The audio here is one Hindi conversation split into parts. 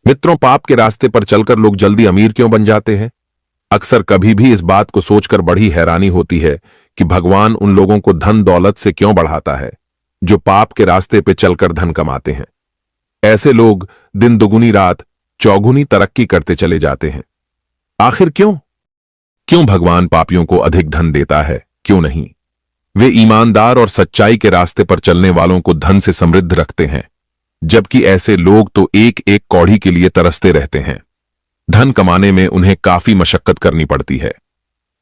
मित्रों, पाप के रास्ते पर चलकर लोग जल्दी अमीर क्यों बन जाते हैं? अक्सर कभी भी इस बात को सोचकर बड़ी हैरानी होती है कि भगवान उन लोगों को धन दौलत से क्यों बढ़ाता है जो पाप के रास्ते पे चलकर धन कमाते हैं। ऐसे लोग दिन दुगुनी रात चौगुनी तरक्की करते चले जाते हैं। आखिर क्यों? क्यों भगवान पापियों को अधिक धन देता है? क्यों नहीं? वे ईमानदार और सच्चाई के रास्ते पर चलने वालों को धन से समृद्ध रखते हैं, जबकि ऐसे लोग तो एक एक कौड़ी के लिए तरसते रहते हैं। धन कमाने में उन्हें काफी मशक्कत करनी पड़ती है।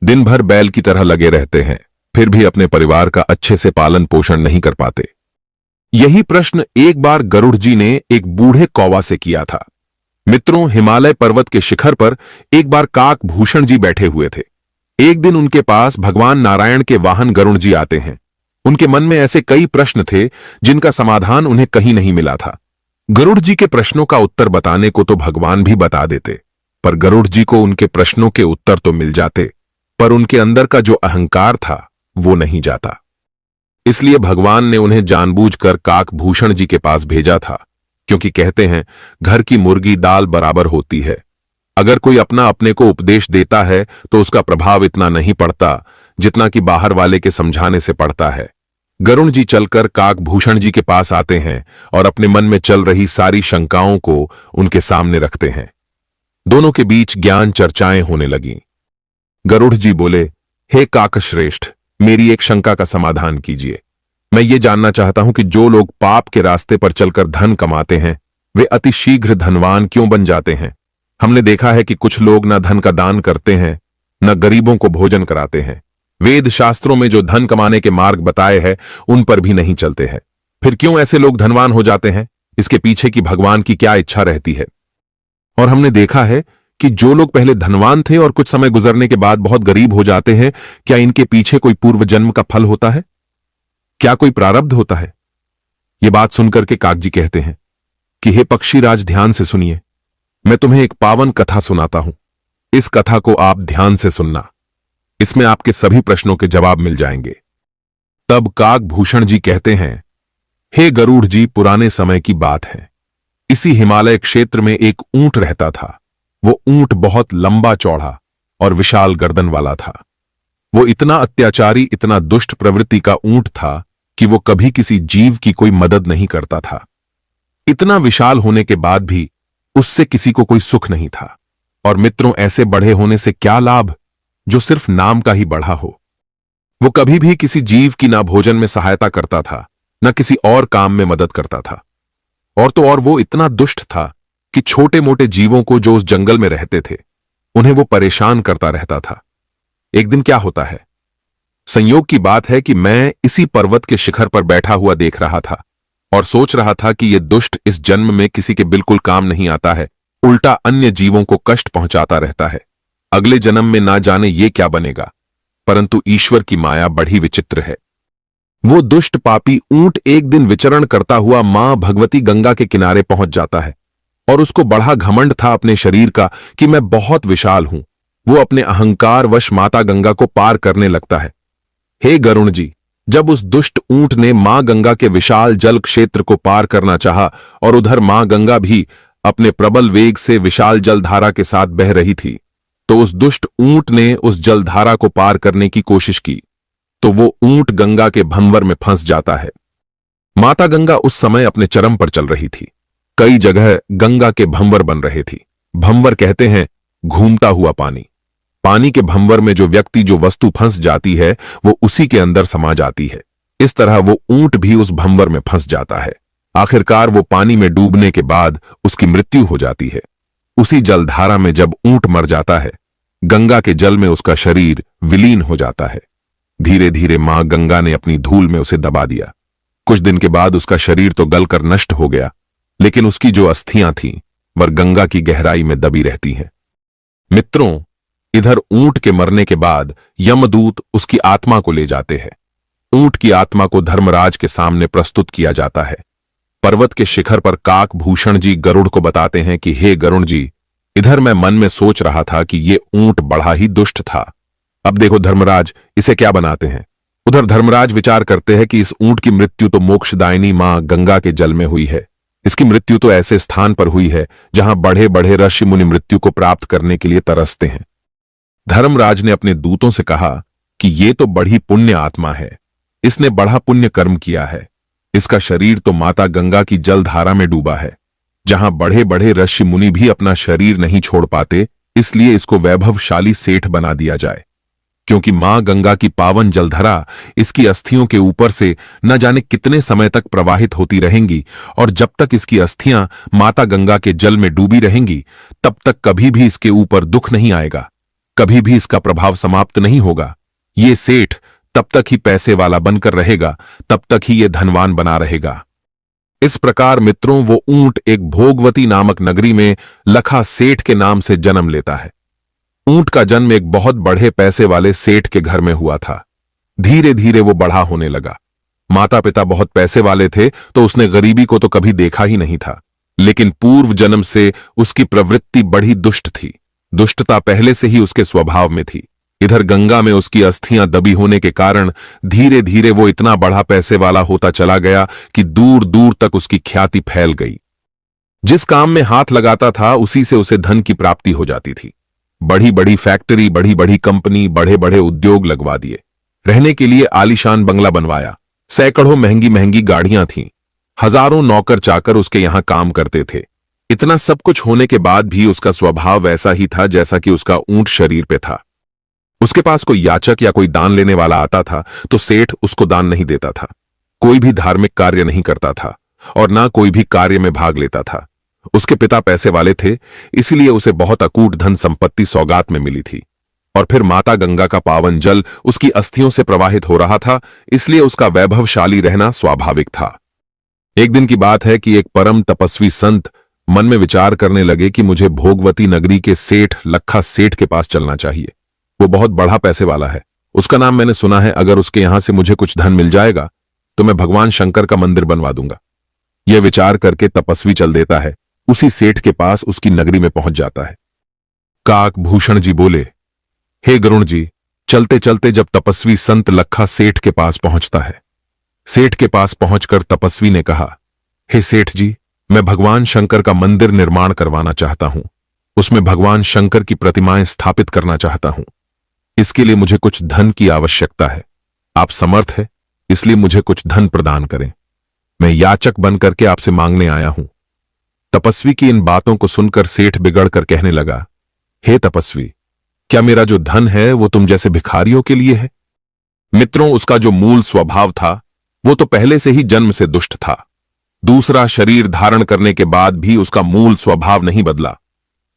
दिन भर बैल की तरह लगे रहते हैं, फिर भी अपने परिवार का अच्छे से पालन पोषण नहीं कर पाते। यही प्रश्न एक बार गरुड़ जी ने एक बूढ़े कौवा से किया था। मित्रों, हिमालय पर्वत के शिखर पर एक बार काक भूषण जी बैठे हुए थे। एक दिन उनके पास भगवान नारायण के वाहन गरुड़ जी आते हैं। उनके मन में ऐसे कई प्रश्न थे जिनका समाधान उन्हें कहीं नहीं मिला था। गरुड़ जी के प्रश्नों का उत्तर बताने को तो भगवान भी बता देते, पर गरुड़ जी को उनके प्रश्नों के उत्तर तो मिल जाते, पर उनके अंदर का जो अहंकार था वो नहीं जाता। इसलिए भगवान ने उन्हें जानबूझकर काक भूषण जी के पास भेजा था, क्योंकि कहते हैं घर की मुर्गी दाल बराबर होती है। अगर कोई अपना अपने को उपदेश देता है तो उसका प्रभाव इतना नहीं पड़ता जितना कि बाहर वाले के समझाने से पड़ता है। गरुड़ जी चलकर काक भूषण जी के पास आते हैं और अपने मन में चल रही सारी शंकाओं को उनके सामने रखते हैं। दोनों के बीच ज्ञान चर्चाएं होने लगीं। गरुड़ जी बोले, हे काकश्रेष्ठ, मेरी एक शंका का समाधान कीजिए। मैं ये जानना चाहता हूं कि जो लोग पाप के रास्ते पर चलकर धन कमाते हैं वे अति शीघ्र धनवान क्यों बन जाते हैं? हमने देखा है कि कुछ लोग न धन का दान करते हैं, न गरीबों को भोजन कराते हैं। वेद शास्त्रों में जो धन कमाने के मार्ग बताए हैं उन पर भी नहीं चलते हैं। फिर क्यों ऐसे लोग धनवान हो जाते हैं? इसके पीछे की भगवान की क्या इच्छा रहती है? और हमने देखा है कि जो लोग पहले धनवान थे और कुछ समय गुजरने के बाद बहुत गरीब हो जाते हैं, क्या इनके पीछे कोई पूर्व जन्म का फल होता है? क्या कोई प्रारब्ध होता है? ये बात सुनकर के काक जी कहते हैं कि हे पक्षीराज, ध्यान से सुनिए, मैं तुम्हें एक पावन कथा सुनाता हूं। इस कथा को आप ध्यान से सुनना, इसमें आपके सभी प्रश्नों के जवाब मिल जाएंगे। तब काक भूषण जी कहते हैं, हे गरुड़ जी, पुराने समय की बात है। इसी हिमालय क्षेत्र में एक ऊंट रहता था। वो ऊंट बहुत लंबा चौड़ा और विशाल गर्दन वाला था। वो इतना अत्याचारी, इतना दुष्ट प्रवृत्ति का ऊंट था कि वो कभी किसी जीव की कोई मदद नहीं करता था। इतना विशाल होने के बाद भी उससे किसी को कोई सुख नहीं था। और मित्रों, ऐसे बढ़े होने से क्या लाभ जो सिर्फ नाम का ही बढ़ा हो। वो कभी भी किसी जीव की ना भोजन में सहायता करता था, न किसी और काम में मदद करता था। और तो और वो इतना दुष्ट था कि छोटे मोटे जीवों को जो उस जंगल में रहते थे उन्हें वो परेशान करता रहता था। एक दिन क्या होता है, संयोग की बात है कि मैं इसी पर्वत के शिखर पर बैठा हुआ देख रहा था और सोच रहा था कि ये दुष्ट इस जन्म में किसी के बिल्कुल काम नहीं आता है, उल्टा अन्य जीवों को कष्ट पहुंचाता रहता है। अगले जन्म में ना जाने ये क्या बनेगा। परंतु ईश्वर की माया बड़ी विचित्र है। वो दुष्ट पापी ऊंट एक दिन विचरण करता हुआ मां भगवती गंगा के किनारे पहुंच जाता है और उसको बड़ा घमंड था अपने शरीर का कि मैं बहुत विशाल हूं। वो अपने अहंकार वश माता गंगा को पार करने लगता है। हे गरुड़ जी, जब उस दुष्ट ऊंट ने मां गंगा के विशाल जल क्षेत्र को पार करना चाहा और उधर मां गंगा भी अपने प्रबल वेग से विशाल जलधारा के साथ बह रही थी, तो उस दुष्ट ऊंट ने उस जलधारा को पार करने की कोशिश की, तो वो ऊंट गंगा के भंवर में फंस जाता है। माता गंगा उस समय अपने चरम पर चल रही थी। कई जगह गंगा के भंवर बन रहे थी। भंवर कहते हैं घूमता हुआ पानी। पानी के भंवर में जो व्यक्ति, जो वस्तु फंस जाती है वो उसी के अंदर समा जाती है। इस तरह वो ऊंट भी उस भंवर में फंस जाता है। आखिरकार वो पानी में डूबने के बाद उसकी मृत्यु हो जाती है। उसी जलधारा में जब ऊंट मर जाता है, गंगा के जल में उसका शरीर विलीन हो जाता है। धीरे धीरे मां गंगा ने अपनी धूल में उसे दबा दिया। कुछ दिन के बाद उसका शरीर तो गलकर नष्ट हो गया, लेकिन उसकी जो अस्थियां थीं वह गंगा की गहराई में दबी रहती हैं। मित्रों, इधर ऊंट के मरने के बाद यमदूत उसकी आत्मा को ले जाते हैं। ऊंट की आत्मा को धर्मराज के सामने प्रस्तुत किया जाता है। पर्वत के शिखर पर काक भूषण जी गरुड़ को बताते हैं कि हे गरुड़ जी, इधर मैं मन में सोच रहा था कि ये ऊंट बड़ा ही दुष्ट था। अब देखो धर्मराज, इसे क्या बनाते हैं। उधर धर्मराज विचार करते हैं कि इस ऊंट की मृत्यु तो मोक्षदायिनी मां गंगा के जल में हुई है, इसकी मृत्यु तो ऐसे स्थान पर हुई है जहां बड़े बड़े ऋषि मुनि मृत्यु को प्राप्त करने के लिए तरसते हैं। धर्मराज ने अपने दूतों से कहा कि ये तो बड़ी पुण्य आत्मा है, इसने बड़ा पुण्य कर्म किया है। इसका शरीर तो माता गंगा की जलधारा में डूबा है, जहां बड़े बड़े ऋषि मुनि भी अपना शरीर नहीं छोड़ पाते, इसलिए इसको वैभवशाली सेठ बना दिया जाए। क्योंकि मां गंगा की पावन जलधारा इसकी अस्थियों के ऊपर से न जाने कितने समय तक प्रवाहित होती रहेंगी, और जब तक इसकी अस्थियां माता गंगा के जल में डूबी रहेंगी तब तक कभी भी इसके ऊपर दुख नहीं आएगा, कभी भी इसका प्रभाव समाप्त नहीं होगा। ये सेठ तब तक ही पैसे वाला बनकर रहेगा, तब तक ही ये धनवान बना रहेगा। इस प्रकार मित्रों, वो ऊंट एक भोगवती नामक नगरी में लखा सेठ के नाम से जन्म लेता है। ऊंट का जन्म एक बहुत बड़े पैसे वाले सेठ के घर में हुआ था। धीरे धीरे वो बड़ा होने लगा। माता पिता बहुत पैसे वाले थे तो उसने गरीबी को तो कभी देखा ही नहीं था, लेकिन पूर्व जन्म से उसकी प्रवृत्ति बड़ी दुष्ट थी। दुष्टता पहले से ही उसके स्वभाव में थी। इधर गंगा में उसकी अस्थियां दबी होने के कारण धीरे धीरे वो इतना बड़ा पैसे वाला होता चला गया कि दूर दूर तक उसकी ख्याति फैल गई। जिस काम में हाथ लगाता था उसी से उसे धन की प्राप्ति हो जाती थी। बड़ी बड़ी फैक्ट्री, बड़ी बड़ी कंपनी, बड़े बड़े उद्योग लगवा दिए। रहने के लिए आलीशान बंगला बनवाया। सैकड़ों महंगी महंगी गाड़ियां थीं। हजारों नौकर चाकर उसके यहां काम करते थे। इतना सब कुछ होने के बाद भी उसका स्वभाव वैसा ही था जैसा कि उसका ऊंट शरीर पे था। उसके पास कोई याचक या कोई दान लेने वाला आता था तो सेठ उसको दान नहीं देता था। कोई भी धार्मिक कार्य नहीं करता था और ना कोई भी कार्य में भाग लेता था। उसके पिता पैसे वाले थे, इसलिए उसे बहुत अकूट धन संपत्ति सौगात में मिली थी। और फिर माता गंगा का पावन जल उसकी अस्थियों से प्रवाहित हो रहा था, इसलिए उसका वैभवशाली रहना स्वाभाविक था। एक दिन की बात है कि एक परम तपस्वी संत मन में विचार करने लगे कि मुझे भोगवती नगरी के सेठ लखा सेठ के पास चलना चाहिए। वो बहुत बड़ा पैसे वाला है, उसका नाम मैंने सुना है। अगर उसके यहां से मुझे कुछ धन मिल जाएगा तो मैं भगवान शंकर का मंदिर बनवा दूंगा। यह विचार करके तपस्वी चल देता है। उसी सेठ के पास उसकी नगरी में पहुंच जाता है। काक भूषण जी बोले, हे गरुण जी। चलते चलते जब तपस्वी संत लखा सेठ के पास पहुंचता है, सेठ के पास पहुंचकर तपस्वी ने कहा, हे सेठ जी, मैं भगवान शंकर का मंदिर निर्माण करवाना चाहता हूं। उसमें भगवान शंकर की प्रतिमाएं स्थापित करना चाहता हूं। इसके लिए मुझे कुछ धन की आवश्यकता है। आप समर्थ है, इसलिए मुझे कुछ धन प्रदान करें। मैं याचक बनकर के आपसे मांगने आया हूं। तपस्वी की इन बातों को सुनकर सेठ बिगड़ कर कहने लगा, हे तपस्वी, क्या मेरा जो धन है वो तुम जैसे भिखारियों के लिए है? मित्रों, उसका जो मूल स्वभाव था वो तो पहले से ही जन्म से दुष्ट था। दूसरा शरीर धारण करने के बाद भी उसका मूल स्वभाव नहीं बदला।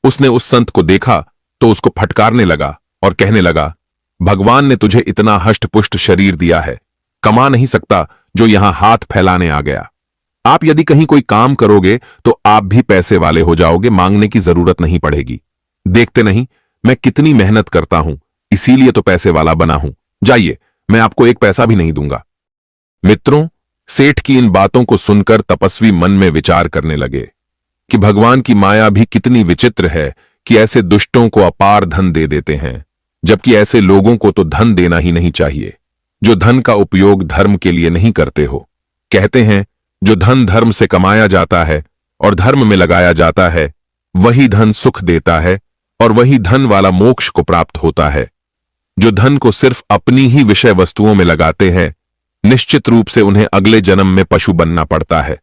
उसने उस संत को देखा तो उसको फटकारने लगा और कहने लगा, भगवान ने तुझे इतना हष्टपुष्ट शरीर दिया है, कमा नहीं सकता जो यहां हाथ फैलाने आ गया। आप यदि कहीं कोई काम करोगे तो आप भी पैसे वाले हो जाओगे, मांगने की जरूरत नहीं पड़ेगी। देखते नहीं मैं कितनी मेहनत करता हूं, इसीलिए तो पैसे वाला बना हूं। जाइए, मैं आपको एक पैसा भी नहीं दूंगा। मित्रों, सेठ की इन बातों को सुनकर तपस्वी मन में विचार करने लगे कि भगवान की माया भी कितनी विचित्र है कि ऐसे दुष्टों को अपार धन दे देते हैं, जबकि ऐसे लोगों को तो धन देना ही नहीं चाहिए जो धन का उपयोग धर्म के लिए नहीं करते हो। कहते हैं, जो धन धर्म से कमाया जाता है और धर्म में लगाया जाता है, वही धन सुख देता है और वही धन वाला मोक्ष को प्राप्त होता है। जो धन को सिर्फ अपनी ही विषय वस्तुओं में लगाते हैं, निश्चित रूप से उन्हें अगले जन्म में पशु बनना पड़ता है।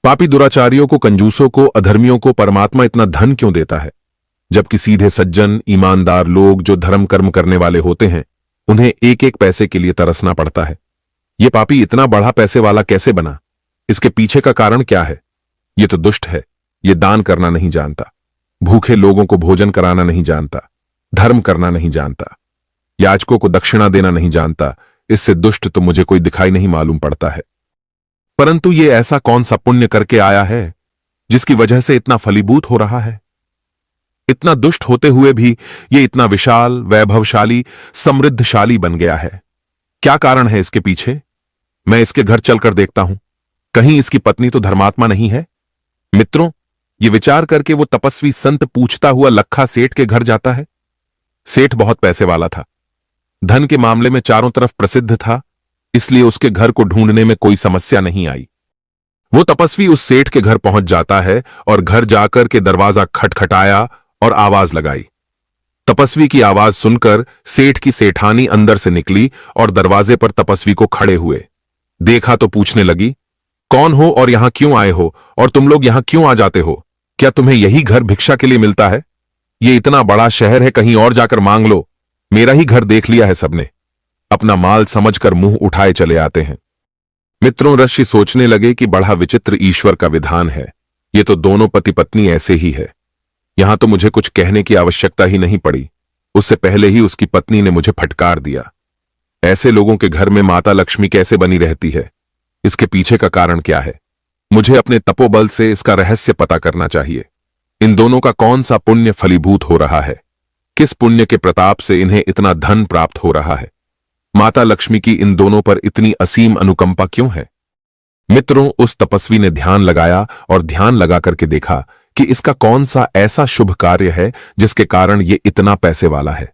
पापी दुराचारियों को, कंजूसों को, अधर्मियों को परमात्मा इतना धन क्यों देता है, जबकि सीधे सज्जन ईमानदार लोग जो धर्म कर्म करने वाले होते हैं उन्हें एक एक पैसे के लिए तरसना पड़ता है। ये पापी इतना बड़ा पैसे वाला कैसे बना? इसके पीछे का कारण क्या है? ये तो दुष्ट है। ये दान करना नहीं जानता, भूखे लोगों को भोजन कराना नहीं जानता, धर्म करना नहीं जानता, याचकों को दक्षिणा देना नहीं जानता। इससे दुष्ट तो मुझे कोई दिखाई नहीं मालूम पड़ता है। परंतु ये ऐसा कौन सा पुण्य करके आया है जिसकी वजह से इतना फलीभूत हो रहा है? इतना दुष्ट होते हुए भी ये इतना विशाल, वैभवशाली, समृद्धशाली बन गया है। क्या कारण है इसके पीछे? मैं इसके घर चलकर देखता हूं, कहीं इसकी पत्नी तो धर्मात्मा नहीं है। मित्रों, ये विचार करके वो तपस्वी संत पूछता हुआ लखा सेठ के घर जाता है। सेठ बहुत पैसे वाला था, धन के मामले में चारों तरफ प्रसिद्ध था, इसलिए उसके घर को ढूंढने में कोई समस्या नहीं आई। वो तपस्वी उस सेठ के घर पहुंच जाता है और घर जाकर के दरवाजा खटखटाया और आवाज लगाई। तपस्वी की आवाज सुनकर सेठ की सेठानी अंदर से निकली और दरवाजे पर तपस्वी को खड़े हुए देखा तो पूछने लगी, कौन हो और यहां क्यों आए हो, और तुम लोग यहां क्यों आ जाते हो? क्या तुम्हें यही घर भिक्षा के लिए मिलता है? ये इतना बड़ा शहर है, कहीं और जाकर मांग लो। मेरा ही घर देख लिया है सबने। अपना माल समझकर मुंह उठाए चले आते हैं। मित्रों, ऋषि सोचने लगे कि बड़ा विचित्र ईश्वर का विधान है। ये तो दोनों पति पत्नी ऐसे ही है। यहां तो मुझे कुछ कहने की आवश्यकता ही नहीं पड़ी, उससे पहले ही उसकी पत्नी ने मुझे फटकार दिया। ऐसे लोगों के घर में माता लक्ष्मी कैसे बनी रहती है? इसके पीछे का कारण क्या है? मुझे अपने तपोबल से इसका रहस्य पता करना चाहिए। इन दोनों का कौन सा पुण्य फलीभूत हो रहा है? किस पुण्य के प्रताप से इन्हें इतना धन प्राप्त हो रहा है? माता लक्ष्मी की इन दोनों पर इतनी असीम अनुकंपा क्यों है? मित्रों, उस तपस्वी ने ध्यान लगाया और ध्यान लगा करके देखा कि इसका कौन सा ऐसा शुभ कार्य है जिसके कारण ये इतना पैसे वाला है।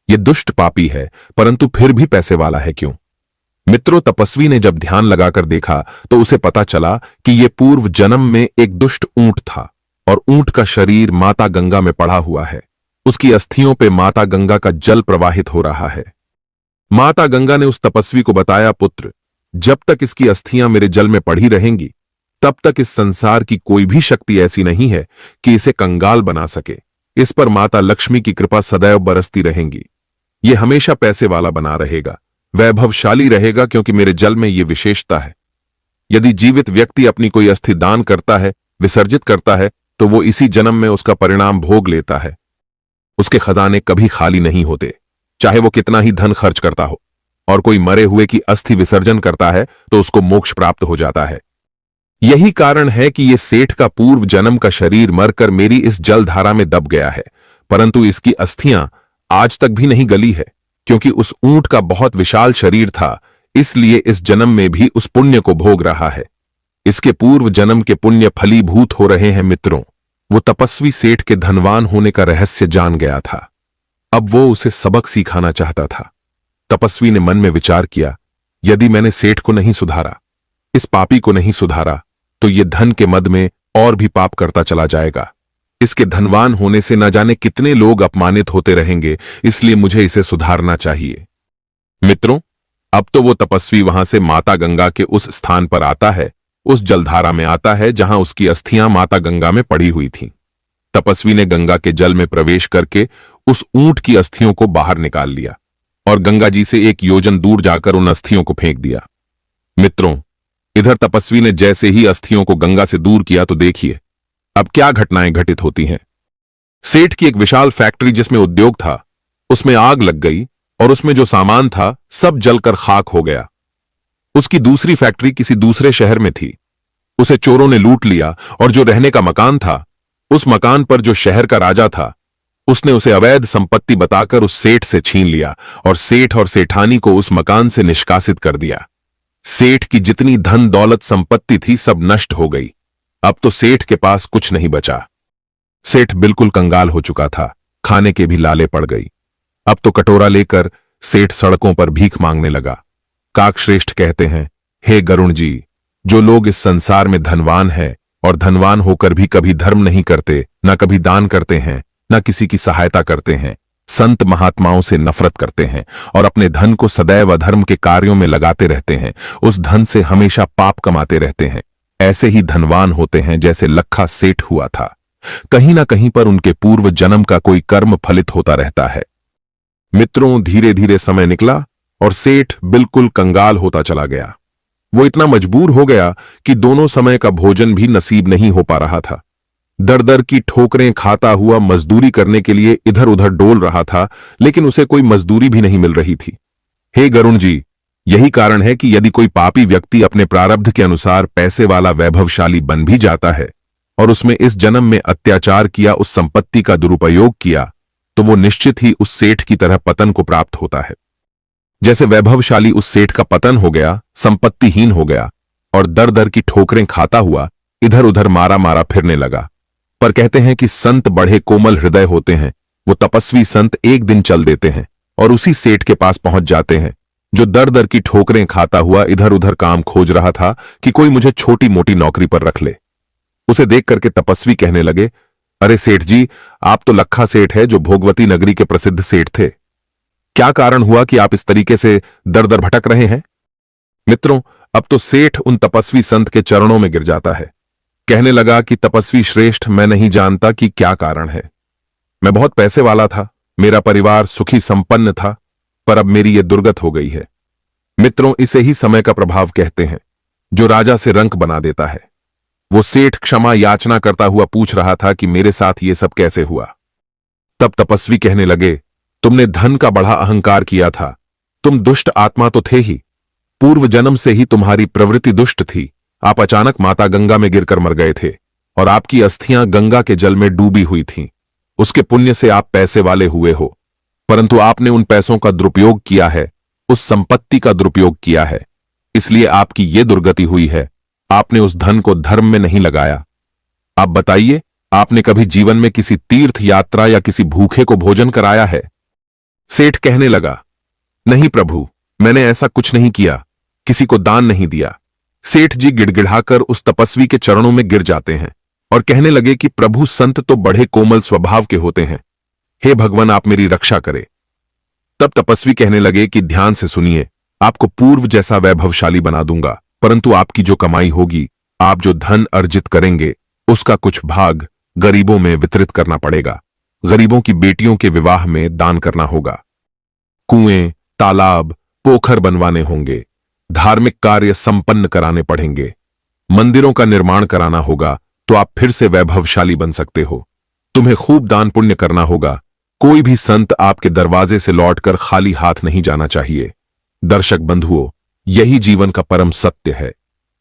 ये दुष्ट पापी है, परंतु फिर भी पैसे वाला है क्यों? मित्रों, तपस्वी ने जब ध्यान लगाकर देखा तो उसे पता चला कि ये पूर्व जन्म में एक दुष्ट ऊंट था और ऊंट का शरीर माता गंगा में पड़ा हुआ है। उसकी अस्थियों पे माता गंगा का जल प्रवाहित हो रहा है। माता गंगा ने उस तपस्वी को बताया, पुत्र, जब तक इसकी अस्थियां मेरे जल में पड़ी रहेंगी तब तक इस संसार की कोई भी शक्ति ऐसी नहीं है कि इसे कंगाल बना सके। इस पर माता लक्ष्मी की कृपा सदैव बरसती रहेंगी। ये हमेशा पैसे वाला बना रहेगा, वैभवशाली रहेगा, क्योंकि मेरे जल में ये विशेषता है। यदि जीवित व्यक्ति अपनी कोई अस्थि दान करता है, विसर्जित करता है, तो वो इसी जन्म में उसका परिणाम भोग लेता है। उसके खजाने कभी खाली नहीं होते, चाहे वो कितना ही धन खर्च करता हो। और कोई मरे हुए की अस्थि विसर्जन करता है तो उसको मोक्ष प्राप्त हो जाता है। यही कारण है कि ये सेठ का पूर्व जन्म का शरीर मरकर मेरी इस जलधारा में दब गया है, परंतु इसकी अस्थियां आज तक भी नहीं गली है, क्योंकि उस ऊंट का बहुत विशाल शरीर था, इसलिए इस जन्म में भी उस पुण्य को भोग रहा है। इसके पूर्व जन्म के पुण्य फलीभूत हो रहे हैं। मित्रों, वो तपस्वी सेठ के धनवान होने का रहस्य जान गया था। अब वो उसे सबक सिखाना चाहता था। तपस्वी ने मन में विचार किया, यदि मैंने सेठ को नहीं सुधारा, इस पापी को नहीं सुधारा, तो ये धन के मद में और भी पाप करता चला जाएगा। इसके धनवान होने से न जाने कितने लोग अपमानित होते रहेंगे, इसलिए मुझे इसे सुधारना चाहिए। मित्रों, अब तो वो तपस्वी वहां से माता गंगा के उस स्थान पर आता है, उस जलधारा में आता है जहां उसकी अस्थियां माता गंगा में पड़ी हुई थीं। तपस्वी ने गंगा के जल में प्रवेश करके उस ऊंट की अस्थियों को बाहर निकाल लिया और गंगा जी से 1 योजन दूर जाकर उन अस्थियों को फेंक दिया। मित्रों, इधर तपस्वी ने जैसे ही अस्थियों को गंगा से दूर किया तो देखिए अब क्या घटनाएं घटित होती हैं। सेठ की एक विशाल फैक्ट्री जिसमें उद्योग था, उसमें आग लग गई और उसमें जो सामान था सब जलकर खाक हो गया। उसकी दूसरी फैक्ट्री किसी दूसरे शहर में थी, उसे चोरों ने लूट लिया और जो रहने का मकान था, उस मकान पर जो शहर का राजा था, उसने उसे अवैध संपत्ति बताकर उस सेठ से छीन लिया और सेठ और सेठानी को उस मकान से निष्कासित कर दिया। सेठ की जितनी धन दौलत संपत्ति थी सब नष्ट हो गई। अब तो सेठ के पास कुछ नहीं बचा। सेठ बिल्कुल कंगाल हो चुका था, खाने के भी लाले पड़ गई। अब तो कटोरा लेकर सेठ सड़कों पर भीख मांगने लगा। काकश्रेष्ठ कहते हैं, हे गरुण जी, जो लोग इस संसार में धनवान हैं और धनवान होकर भी कभी धर्म नहीं करते, न कभी दान करते हैं, न किसी की सहायता करते हैं, संत महात्माओं से नफरत करते हैं और अपने धन को सदैव अधर्म के कार्यों में लगाते रहते हैं, उस धन से हमेशा पाप कमाते रहते हैं, ऐसे ही धनवान होते हैं जैसे लखा सेठ हुआ था। कहीं ना कहीं पर उनके पूर्व जन्म का कोई कर्म फलित होता रहता है। मित्रों, धीरे धीरे समय निकला और सेठ बिल्कुल कंगाल होता चला गया। वो इतना मजबूर हो गया कि दोनों समय का भोजन भी नसीब नहीं हो पा रहा था। दर दर की ठोकरें खाता हुआ मजदूरी करने के लिए इधर उधर डोल रहा था, लेकिन उसे कोई मजदूरी भी नहीं मिल रही थी। हे गरुण जी, यही कारण है कि यदि कोई पापी व्यक्ति अपने प्रारब्ध के अनुसार पैसे वाला वैभवशाली बन भी जाता है और उसमें इस जन्म में अत्याचार किया, उस संपत्ति का दुरुपयोग किया, तो वो निश्चित ही उस सेठ की तरह पतन को प्राप्त होता है। जैसे वैभवशाली उस सेठ का पतन हो गया, संपत्तिहीन हो गया और दर दर की ठोकरें खाता हुआ इधर उधर मारा मारा फिरने लगा। पर कहते हैं कि संत बड़े कोमल हृदय होते हैं। वो तपस्वी संत एक दिन चल देते हैं और उसी सेठ के पास पहुंच जाते हैं जो दर दर की ठोकरें खाता हुआ इधर उधर काम खोज रहा था कि कोई मुझे छोटी मोटी नौकरी पर रख ले। उसे देख करके तपस्वी कहने लगे, अरे सेठ जी, आप तो लखा सेठ है जो भोगवती नगरी के प्रसिद्ध सेठ थे। क्या कारण हुआ कि आप इस तरीके से दर दर भटक रहे हैं? मित्रों, अब तो सेठ उन तपस्वी संत के चरणों में गिर जाता है। कहने लगा कि तपस्वी श्रेष्ठ, मैं नहीं जानता कि क्या कारण है। मैं बहुत पैसे वाला था, मेरा परिवार सुखी संपन्न था, पर अब मेरी ये दुर्गत हो गई है। मित्रों, इसे ही समय का प्रभाव कहते हैं, जो राजा से रंक बना देता है। वो सेठ क्षमा याचना करता हुआ पूछ रहा था कि मेरे साथ ये सब कैसे हुआ। तब तपस्वी कहने लगे, तुमने धन का बड़ा अहंकार किया था। तुम दुष्ट आत्मा तो थे ही, पूर्व जन्म से ही तुम्हारी प्रवृत्ति दुष्ट थी। आप अचानक माता गंगा में गिरकर मर गए थे और आपकी अस्थियां गंगा के जल में डूबी हुई थीं। उसके पुण्य से आप पैसे वाले हुए हो, परंतु आपने उन पैसों का दुरुपयोग किया है, उस संपत्ति का दुरुपयोग किया है, इसलिए आपकी ये दुर्गति हुई है। आपने उस धन को धर्म में नहीं लगाया। आप बताइए, आपने कभी जीवन में किसी तीर्थ यात्रा या किसी भूखे को भोजन कराया है? सेठ कहने लगा, नहीं प्रभु, मैंने ऐसा कुछ नहीं किया, किसी को दान नहीं दिया। सेठ जी गिड़गिड़ाकर उस तपस्वी के चरणों में गिर जाते हैं और कहने लगे कि प्रभु, संत तो बड़े कोमल स्वभाव के होते हैं, हे भगवान, आप मेरी रक्षा करें। तब तपस्वी कहने लगे कि ध्यान से सुनिए, आपको पूर्व जैसा वैभवशाली बना दूंगा, परंतु आपकी जो कमाई होगी, आप जो धन अर्जित करेंगे, उसका कुछ भाग गरीबों में वितरित करना पड़ेगा। गरीबों की बेटियों के विवाह में दान करना होगा। कुएं, तालाब, पोखर बनवाने होंगे, धार्मिक कार्य संपन्न कराने पड़ेंगे, मंदिरों का निर्माण कराना होगा, तो आप फिर से वैभवशाली बन सकते हो। तुम्हें खूब दान पुण्य करना होगा। कोई भी संत आपके दरवाजे से लौटकर खाली हाथ नहीं जाना चाहिए। दर्शक बंधुओं, यही जीवन का परम सत्य है।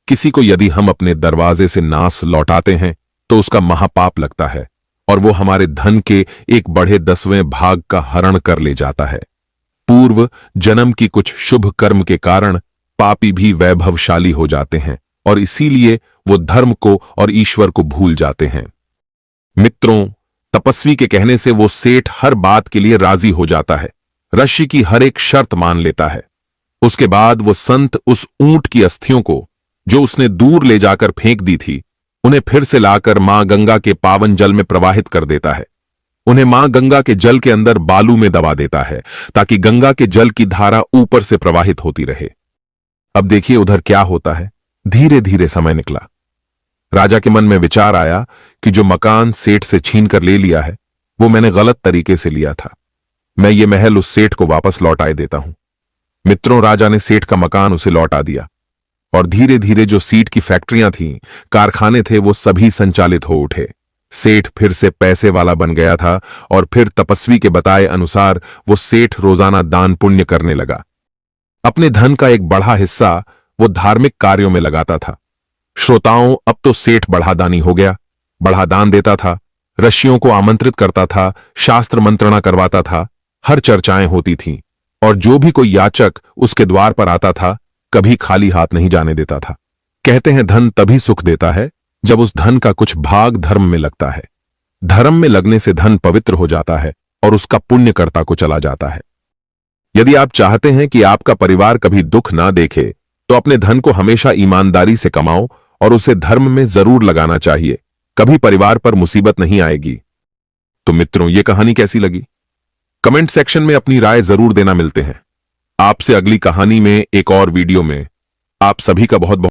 किसी को यदि हम अपने दरवाजे से नास लौटाते हैं तो उसका महापाप लगता है और वो हमारे धन के एक बड़े 10वें भाग का हरण कर ले जाता है। पूर्व जन्म की कुछ शुभ कर्म के कारण पापी भी वैभवशाली हो जाते हैं और इसीलिए वो धर्म को और ईश्वर को भूल जाते हैं। मित्रों, तपस्वी के कहने से वो सेठ हर बात के लिए राजी हो जाता है, ऋषि की हर एक शर्त मान लेता है। उसके बाद वो संत उस ऊंट की अस्थियों को, जो उसने दूर ले जाकर फेंक दी थी, उन्हें फिर से लाकर मां गंगा के पावन जल में प्रवाहित कर देता है। उन्हें मां गंगा के जल के अंदर बालू में दबा देता है ताकि गंगा के जल की धारा ऊपर से प्रवाहित होती रहे। अब देखिए उधर क्या होता है। धीरे धीरे समय निकला। राजा के मन में विचार आया कि जो मकान सेठ से छीन कर ले लिया है, वो मैंने गलत तरीके से लिया था। मैं ये महल उस सेठ को वापस लौटाए देता हूं। मित्रों, राजा ने सेठ का मकान उसे लौटा दिया और धीरे धीरे जो सीट की फैक्ट्रियां थीं, कारखाने थे, वो सभी संचालित हो उठे। सेठ फिर से पैसे वाला बन गया था और फिर तपस्वी के बताए अनुसार वो सेठ रोजाना दान पुण्य करने लगा। अपने धन का एक बड़ा हिस्सा वो धार्मिक कार्यों में लगाता था। श्रोताओं, अब तो सेठ बढ़ादानी हो गया। बढ़ा दान देता था, ऋषियों को आमंत्रित करता था, शास्त्र मंत्रणा करवाता था, हर चर्चाएं होती थीं और जो भी कोई याचक उसके द्वार पर आता था, कभी खाली हाथ नहीं जाने देता था। कहते हैं धन तभी सुख देता है जब उस धन का कुछ भाग धर्म में लगता है। धर्म में लगने से धन पवित्र हो जाता है और उसका पुण्यकर्ता को चला जाता है। यदि आप चाहते हैं कि आपका परिवार कभी दुख ना देखे, तो अपने धन को हमेशा ईमानदारी से कमाओ और उसे धर्म में जरूर लगाना चाहिए। कभी परिवार पर मुसीबत नहीं आएगी। तो मित्रों, ये कहानी कैसी लगी? कमेंट सेक्शन में अपनी राय जरूर देना। मिलते हैं आपसे अगली कहानी में, एक और वीडियो में। आप सभी का बहुत बहुत